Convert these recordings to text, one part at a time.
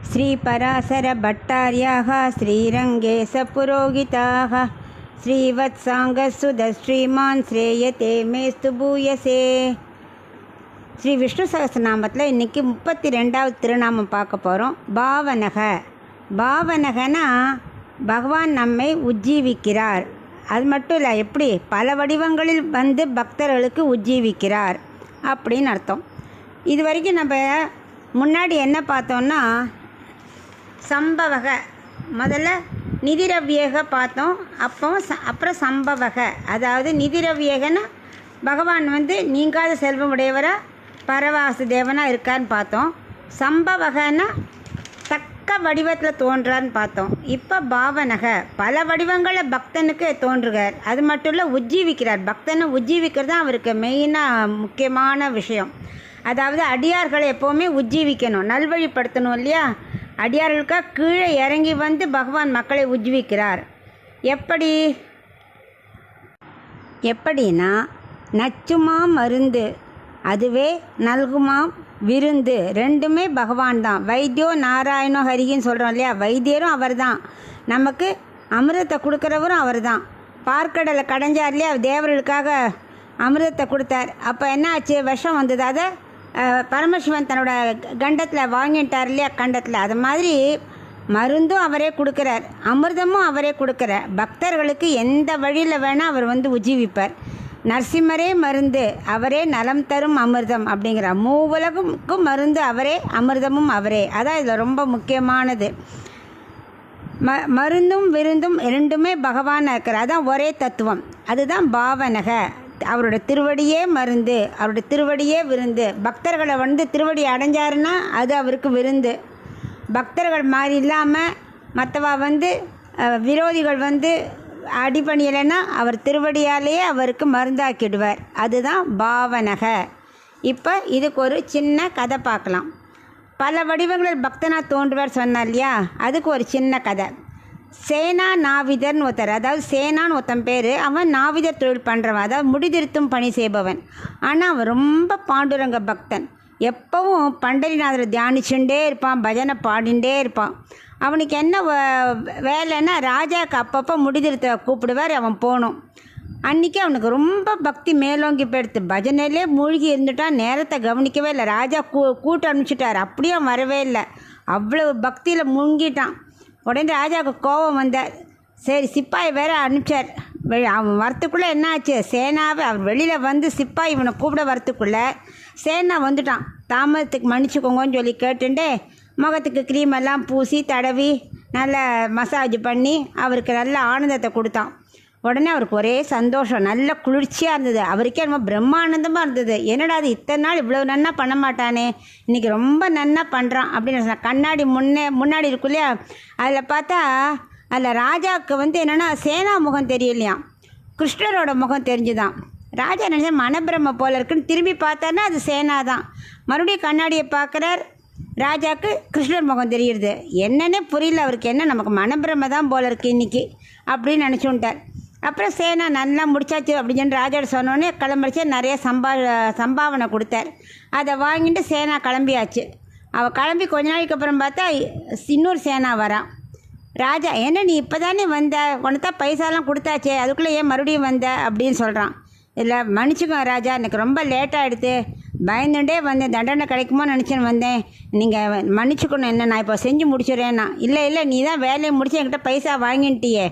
श्रीपराशरभट्टार्याः श्रीरङ्गेशपुरोहिताः श्रीवत्साङ्गसुधश्रीमान् श्रेयते मेस्तु भूयसे. ஸ்ரீ விஷ்ணு சகஸ்ரநாமத்தில் இன்றைக்கி 32வது திருநாமம் பார்க்க போகிறோம். பாவனக. பாவனகனா பகவான் நம்மை உஜ்ஜீவிக்கிறார். அது மட்டும் இல்லை, எப்படி பல வடிவங்களில் வந்து பக்தர்களுக்கு உஜ்ஜீவிக்கிறார் அப்படின்னு அர்த்தம். இது வரைக்கும் நம்ம முன்னாடி என்ன பார்த்தோன்னா சம்பவக, முதல்ல நிதிரவ்யேக பார்த்தோம். அப்புறம் சம்பவக, அதாவது நிதிரவ்யேகன்னா பகவான் வந்து நீங்காத செல்வம் உடையவராக பரவாசு தேவனாக இருக்கான்னு பார்த்தோம். சம்பவகன்னா தக்க வடிவத்தில் தோன்றான்னு பார்த்தோம். இப்போ பாவனக, பல வடிவங்களை பக்தனுக்கு தோன்றுகிறார். அது மட்டும் இல்லை, உஜ்ஜீவிக்கிறார். பக்தனை உஜ்ஜீவிக்கிறது தான் அவருக்கு மெயினாக முக்கியமான விஷயம். அதாவது அடியார்களை எப்போவுமே உஜ்ஜீவிக்கணும், நல்வழிப்படுத்தணும் இல்லையா. அடியார்களுக்காக கீழே இறங்கி வந்து பகவான் மக்களை உஜ்ஜீவிக்கிறார். எப்படின்னா நச்சுமா மருந்து, அதுவே நல்குமா விருந்து. ரெண்டுமே பகவான் தான். வைத்தியோ நாராயணோ ஹரின்னு சொல்கிறோம் இல்லையா. வைத்தியரும் அவர் தான், நமக்கு அமிர்தத்தை கொடுக்குறவரும் அவர் தான். பார்க்கடலை கடைஞ்சார் இல்லையா, தேவர்களுக்காக அமிர்தத்தை கொடுத்தார். அப்போ என்ன ஆச்சு, விஷம் வந்தது. அதை பரமசிவன் தன்னோட கண்டத்தில் வாங்கிட்டார் இல்லையா, கண்டத்தில். அது மாதிரி மருந்தும் அவரே கொடுக்குறார், அமிர்தமும் அவரே கொடுக்குறார். பக்தர்களுக்கு எந்த வழியில் வேணால் அவர் வந்து உஜ்ஜீவிப்பார். நரசிம்மரே மருந்து, அவரே நலம் தரும் அமிர்தம் அப்படிங்கிற மூவுலகுக்கும் மருந்து அவரே, அமிர்தமும் அவரே. அதான் இதில் ரொம்ப முக்கியமானது. மருந்தும் விருந்தும் ரெண்டுமே பகவான் இருக்கிறார். அதான் ஒரே தத்துவம். அதுதான் பாவனக. அவரோட திருவடியே மருந்து, அவருடைய திருவடியே விருந்து. பக்தர்களை வந்து திருவடி அடைஞ்சாருன்னா அது அவருக்கு விருந்து. பக்தர்கள் மாதிரி இல்லாமல் மற்றவா வந்து விரோதிகள் வந்து அடிபணியலைன்னா அவர் திருவடியாலேயே அவருக்கு மருந்தாக்கிடுவார். அதுதான் பாவனக. இப்போ இதுக்கு ஒரு சின்ன கதை பார்க்கலாம். பல வடிவங்களில் பக்தனாக தோன்றுவார் சொன்னார் இல்லையா, அதுக்கு ஒரு சின்ன கதை. சேனா நாவிதர்னு ஒருத்தர், அதாவது சேனான்னு ஒருத்தன் பேர். அவன் நாவிதர் தொழில் பண்ணுறவன், அதாவது முடிதிருத்தும் பணி செய்பவன். ஆனால் அவன் ரொம்ப பாண்டுரங்க பக்தன். எப்பவும் பண்டரிநாதரை தியானிச்சுட்டே இருப்பான், பஜனை பாடிண்டே இருப்பான். அவனுக்கு என்ன வேலைன்னா, ராஜாவுக்கு அப்பப்போ முடிதிருத்த கூப்பிடுவார், அவன் போகணும். அன்றைக்கி அவனுக்கு ரொம்ப பக்தி மேலோங்கி போயிடுத்து. பஜனையிலே மூழ்கி இருந்துட்டான், நேரத்தை கவனிக்கவே இல்லை. ராஜா கூட்டு அனுப்பிச்சிட்டார், அப்படியே அவன் வரவே இல்லை. அவ்வளவு பக்தியில் முங்கிட்டான். உடனே ராஜாவுக்கு கோபம் வந்தார். சரி, சிப்பாய் வேற அனுப்பிச்சார். அவன் வரத்துக்குள்ளே என்ன ஆச்சு, சேனாவை அவர் வெளியில் வந்து சிப்பாய் இவனை கூப்பிட வரத்துக்குள்ளே சேனா வந்துட்டான். தாமதத்துக்கு மன்னிச்சுக்கோங்கன்னு சொல்லி கேட்டுண்டே முகத்துக்கு க்ரீமெல்லாம் பூசி தடவி நல்லா மசாஜ் பண்ணி அவருக்கு நல்ல ஆனந்தத்தை கொடுத்தான். உடனே அவருக்கு ஒரே சந்தோஷம், நல்ல குளிர்ச்சியாக இருந்தது. அவருக்கே ரொம்ப பிரம்மானந்தமாக இருந்தது. என்னடா அது இத்தனை நாள் இவ்வளோ நன்னா பண்ண மாட்டானே, இன்றைக்கி ரொம்ப நன்னா பண்ணுறான் அப்படின்னு. கண்ணாடி முன்னாடி இருக்கும் இல்லையா, அதில் பார்த்தா அதில் ராஜாவுக்கு வந்து என்னென்னா சேனா முகம் தெரியலையாம், கிருஷ்ணரோட முகம் தெரிஞ்சுதான். ராஜா நினச்சா மனப்பிரம போல் இருக்குன்னு திரும்பி பார்த்தாருன்னா அது சேனா தான். மறுபடியும் கண்ணாடியை பார்க்குறார், ராஜாவுக்கு கிருஷ்ணர் முகம் தெரியுது. என்னன்னே புரியல அவருக்கு, என்ன நமக்கு மனப்பிரம தான் போல் இருக்குது இன்றைக்கி அப்படின்னு நினச்சுட்டார். அப்புறம் சேனா நல்லா முடிச்சாச்சு அப்படின்னு சொல்லி ராஜாவோட சொன்னோடனே கிளம்பிச்சு. நிறைய சம்பாவனை கொடுத்தார். அதை வாங்கிட்டு சேனா கிளம்பியாச்சு. அவள் கிளம்பி கொஞ்ச நாளைக்கு அப்புறம் பார்த்தா இன்னொரு சேனா வரான். ராஜா, என்ன நீ இப்போ தானே வந்த, உனக்கு தான் பைசாலாம் கொடுத்தாச்சே, அதுக்குள்ளே ஏன் மறுபடியும் வந்த அப்படின்னு சொல்கிறான். இல்லை மன்னிச்சுக்கோ ராஜா, எனக்கு ரொம்ப லேட்டாகிடுது, பயந்துட்டே வந்தேன், தண்டனை கிடைக்குமோ நினச்சேன்னு வந்தேன், நீங்கள் மன்னிச்சுக்கணும், என்ன நான் இப்போ செஞ்சு முடிச்சுடுறேன்னா. இல்லை நீ தான் வேலையை முடிச்சு என்கிட்ட பைசா வாங்கிட்டியே,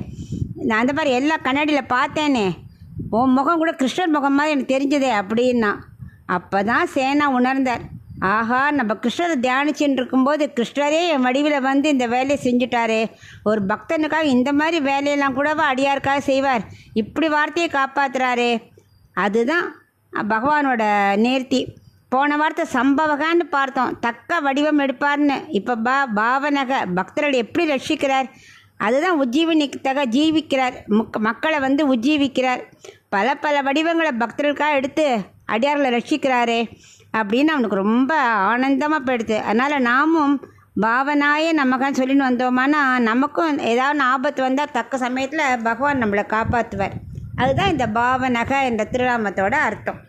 நான் அந்த மாதிரி எல்லா கண்ணாடியில் பார்த்தேனே, உன் முகம் கூட கிருஷ்ணர் முகம் மாதிரி எனக்கு தெரிஞ்சதே அப்படின்னா. அப்போ தான் சேனா உணர்ந்தார், ஆஹா, நம்ம கிருஷ்ணரை தியானிச்சுட்டு இருக்கும்போது கிருஷ்ணரே என் வடிவில் வந்து இந்த வேலையை செஞ்சுட்டாரே. ஒரு பக்தனுக்காக இந்த மாதிரி வேலையெல்லாம் கூடவா அடியாருக்காக செய்வார், இப்படி வார்த்தையை காப்பாற்றுறாரே. அதுதான் பகவானோட நேர்த்தி. போன வார்த்தை சம்பவகான்னு பார்த்தோம், தக்க வடிவம் எடுப்பார்னு. இப்போ பாவனக, பக்தர்கள் எப்படி ரட்சிக்கிறார், அதுதான் உஜ்ஜீவனிக்காக ஜீவிக்கிறார், மக்களை வந்து உஜ்ஜீவிக்கிறார். பல வடிவங்களை பக்தர்களுக்காக எடுத்து அடியார்களை ரட்சிக்கிறாரே அப்படின்னு அவனுக்கு ரொம்ப ஆனந்தமாக போயிடுது. அதனால் நாமும் பாவனாயே நமக்கான்னு சொல்லின்னு வந்தோமானா நமக்கும் ஏதாவது ஆபத்து வந்தால் தக்க சமயத்தில் பகவான் நம்மளை காப்பாற்றுவார். அதுதான் இந்த பாவனக என்ற திருநாமத்தோட அர்த்தம்.